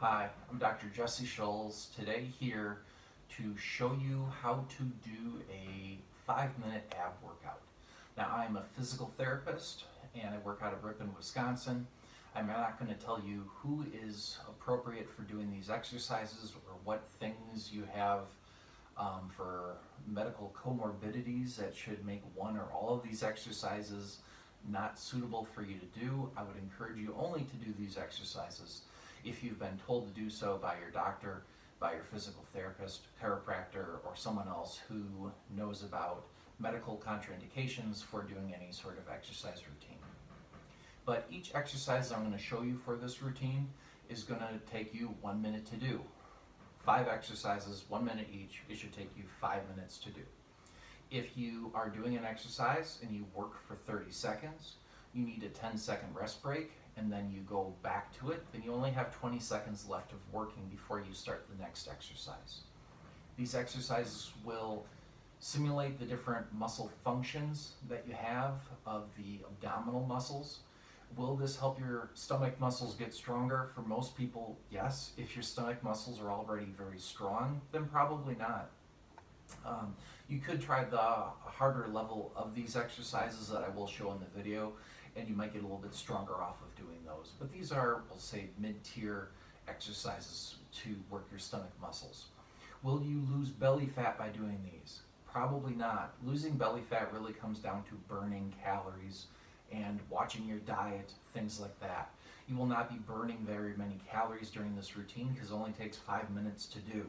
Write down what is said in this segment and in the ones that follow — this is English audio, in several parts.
Hi, I'm Dr. Jesse Schulz, today here to show you how to do a 5-minute ab workout. Now, I'm a physical therapist and I work out of Ripon, Wisconsin. I'm not going to tell you who is appropriate for doing these exercises or what things you have for medical comorbidities that should make one or all of these exercises not suitable for you to do. I would encourage you only to do these exercises if you've been told to do so by your doctor, by your physical therapist, chiropractor, or someone else who knows about medical contraindications for doing any sort of exercise routine. But each exercise I'm going to show you for this routine is going to take you 1 minute to do. 5 exercises, 1 minute each. It should take you 5 minutes to do. If you are doing an exercise and you work for 30 seconds, you need a 10-second rest break, and then you go back to it, then you only have 20 seconds left of working before you start the next exercise. These exercises will simulate the different muscle functions that you have of the abdominal muscles. Will this help your stomach muscles get stronger? For most people, yes. If your stomach muscles are already very strong, then probably not. You could try the harder level of these exercises that I will show in the video, and you might get a little bit stronger off of doing those. But these are, we'll say, mid-tier exercises to work your stomach muscles. Will you lose belly fat by doing these? Probably not. Losing belly fat really comes down to burning calories and watching your diet, things like that. You will not be burning very many calories during this routine because it only takes 5 minutes to do.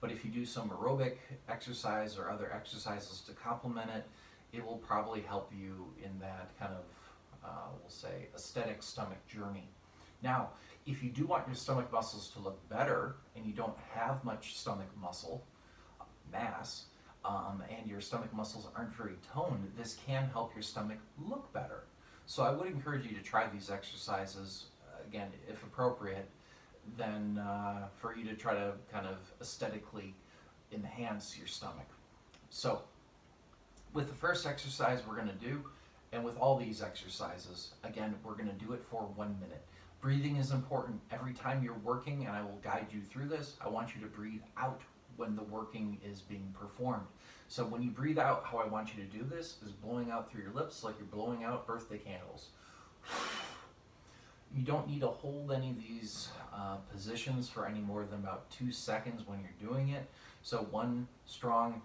But if you do some aerobic exercise or other exercises to complement it, it will probably help you in that kind of, we'll say, aesthetic stomach journey. Now, if you do want your stomach muscles to look better and you don't have much stomach muscle mass, and your stomach muscles aren't very toned, this can help your stomach look better. So I would encourage you to try these exercises, again, if appropriate, then for you to try to kind of aesthetically enhance your stomach. So with the first exercise we're going to do, and with all these exercises, again, we're going to do it for 1 minute. Breathing is important. Every time you're working, and I will guide you through this, I want you to breathe out when the working is being performed. So when you breathe out, how I want you to do this is blowing out through your lips like you're blowing out birthday candles. You don't need to hold any of these positions for any more than about 2 seconds when you're doing it. So one strong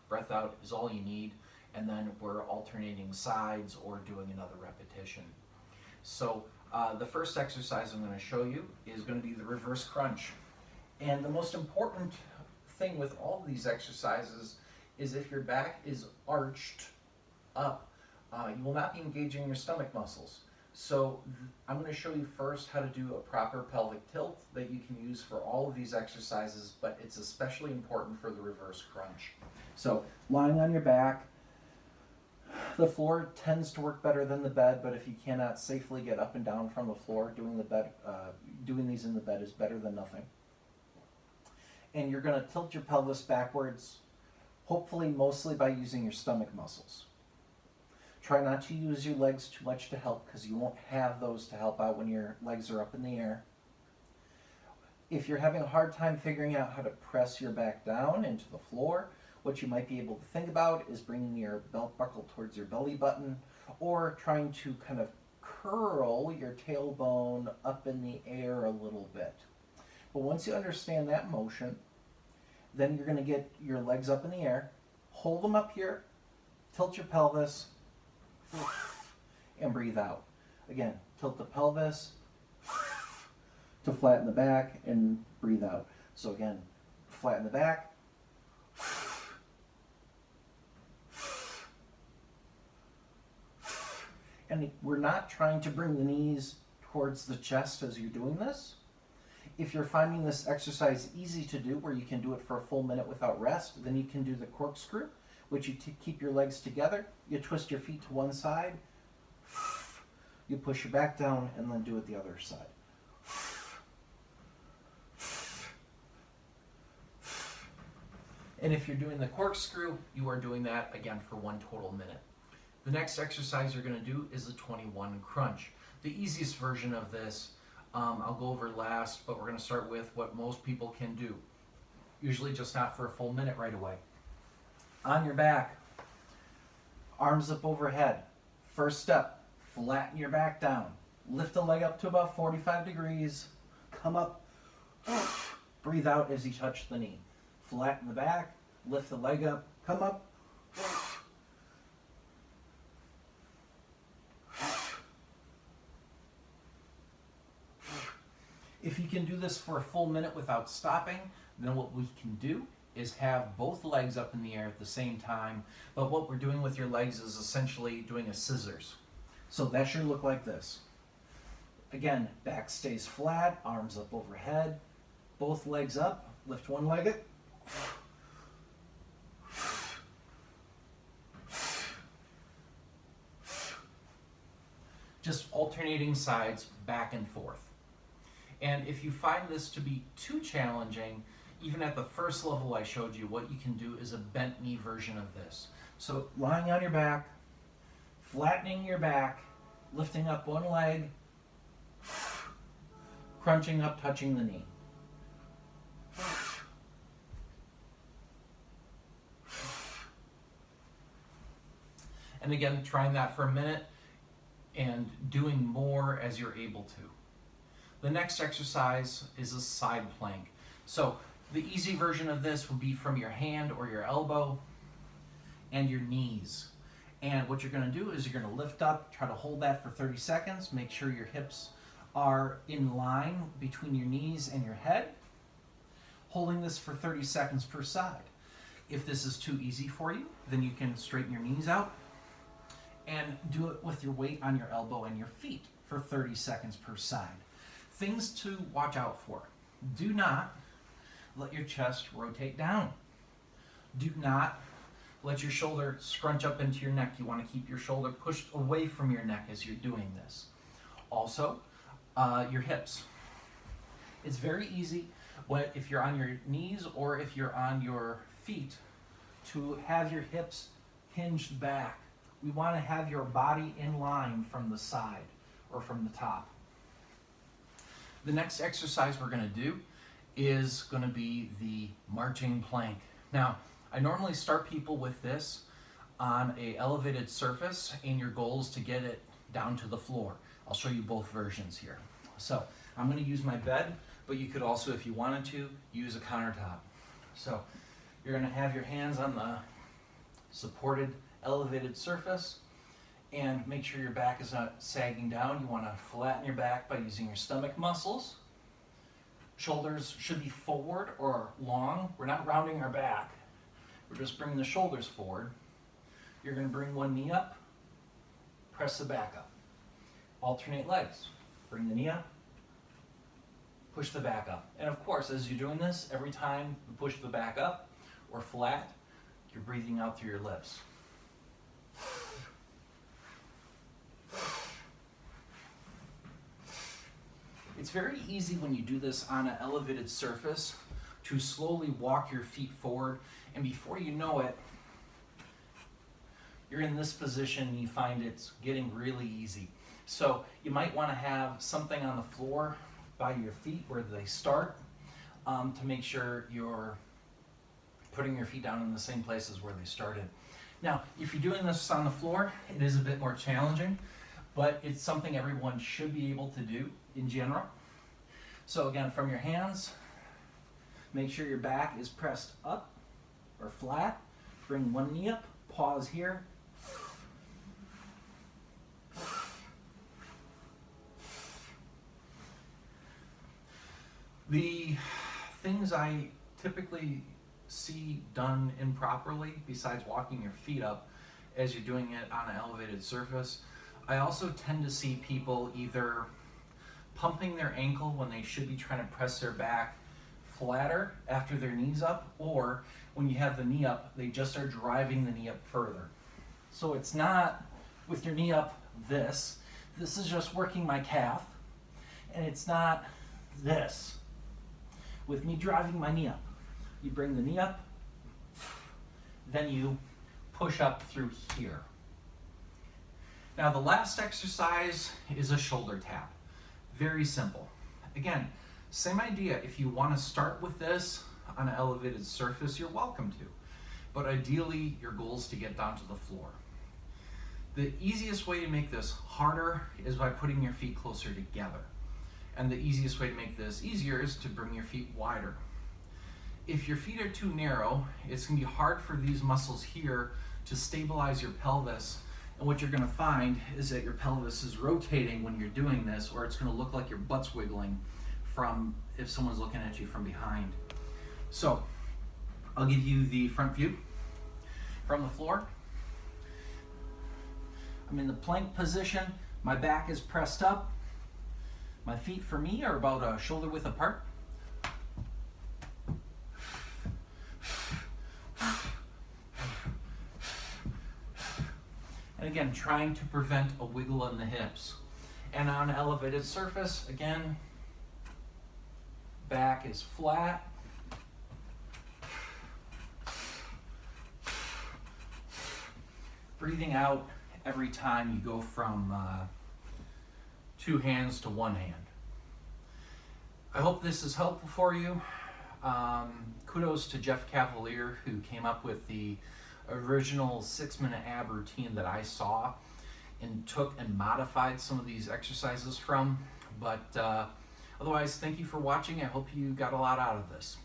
breath out is all you need, and then we're alternating sides or doing another repetition. So the first exercise I'm going to show you is going to be the reverse crunch. And the most important thing with all of these exercises is if your back is arched up, you will not be engaging your stomach muscles. So I'm going to show you first how to do a proper pelvic tilt that you can use for all of these exercises, but it's especially important for the reverse crunch. So lying on your back, the floor tends to work better than the bed, but if you cannot safely get up and down from the floor, doing these in the bed is better than nothing. And you're going to tilt your pelvis backwards, hopefully mostly by using your stomach muscles. Try not to use your legs too much to help because you won't have those to help out when your legs are up in the air. If you're having a hard time figuring out how to press your back down into the floor, what you might be able to think about is bringing your belt buckle towards your belly button or trying to kind of curl your tailbone up in the air a little bit. But once you understand that motion, then you're going to get your legs up in the air, hold them up here, tilt your pelvis, and breathe out. Again, tilt the pelvis to flatten the back and breathe out. So again, flatten the back, and we're not trying to bring the knees towards the chest as you're doing this. If you're finding this exercise easy to do, where you can do it for a full minute without rest, then you can do the corkscrew, which you keep your legs together, you twist your feet to one side, you push your back down, and then do it the other side. And if you're doing the corkscrew, you are doing that again for 1 total minute. The next exercise you're going to do is the 21 crunch. The easiest version of this I'll go over last, but we're going to start with what most people can do. Usually just not for a full minute right away. On your back, arms up overhead. First step, flatten your back down. Lift the leg up to about 45 degrees. Come up, breathe out as you touch the knee. Flatten the back, lift the leg up, come up. If you can do this for a full minute without stopping, then what we can do is have both legs up in the air at the same time. But what we're doing with your legs is essentially doing a scissors. So that should look like this. Again, back stays flat, arms up overhead, both legs up, lift one leg up. Just alternating sides back and forth. And if you find this to be too challenging, even at the first level I showed you, what you can do is a bent knee version of this. So lying on your back, flattening your back, lifting up one leg, crunching up, touching the knee. And again, trying that for a minute and doing more as you're able to. The next exercise is a side plank. So the easy version of this would be from your hand or your elbow and your knees. And what you're going to do is you're going to lift up, try to hold that for 30 seconds, make sure your hips are in line between your knees and your head, holding this for 30 seconds per side. If this is too easy for you, then you can straighten your knees out and do it with your weight on your elbow and your feet for 30 seconds per side. Things to watch out for. Do not let your chest rotate down. Do not let your shoulder scrunch up into your neck. You want to keep your shoulder pushed away from your neck as you're doing this. Also, your hips. It's very easy if you're on your knees or if you're on your feet to have your hips hinged back. We want to have your body in line from the side or from the top. The next exercise we're going to do is going to be the marching plank. Now, I normally start people with this on an elevated surface, and your goal is to get it down to the floor. I'll show you both versions here. So I'm going to use my bed, but you could also, if you wanted to, use a countertop. So you're going to have your hands on the supported elevated surface, and make sure your back is not sagging down. You want to flatten your back by using your stomach muscles. Shoulders should be forward or long. We're not rounding our back. We're just bringing the shoulders forward. You're going to bring one knee up, press the back up. Alternate legs. Bring the knee up, push the back up. And of course, as you're doing this, every time you push the back up or flat, you're breathing out through your lips. It's very easy when you do this on an elevated surface to slowly walk your feet forward, and before you know it, you're in this position and you find it's getting really easy. So you might want to have something on the floor by your feet where they start to make sure you're putting your feet down in the same places where they started. Now, if you're doing this on the floor, it is a bit more challenging, but it's something everyone should be able to do in general. So again, from your hands, make sure your back is pressed up or flat. Bring one knee up, pause here. The things I typically see done improperly, besides walking your feet up as you're doing it on an elevated surface, I also tend to see people either pumping their ankle when they should be trying to press their back flatter after their knee's up, or when you have the knee up, they just are driving the knee up further. So it's not with your knee up this is just working my calf, and it's not this with me driving my knee up. You bring the knee up, then you push up through here. Now the last exercise is a shoulder tap. Very simple. Again, same idea. If you want to start with this on an elevated surface, you're welcome to. But ideally, your goal is to get down to the floor. The easiest way to make this harder is by putting your feet closer together. And the easiest way to make this easier is to bring your feet wider. If your feet are too narrow, it's going to be hard for these muscles here to stabilize your pelvis. And what you're going to find is that your pelvis is rotating when you're doing this, or it's going to look like your butt's wiggling from if someone's looking at you from behind. So I'll give you the front view from the floor. I'm in the plank position. My back is pressed up. My feet for me are about a shoulder width apart. And again, trying to prevent a wiggle in the hips. And on an elevated surface, again, back is flat. Breathing out every time you go from two hands to one hand. I hope this is helpful for you. Kudos to Jeff Cavalier, who came up with the original 6-minute ab routine that I saw and took and modified some of these exercises from. But otherwise, thank you for watching. I hope you got a lot out of this.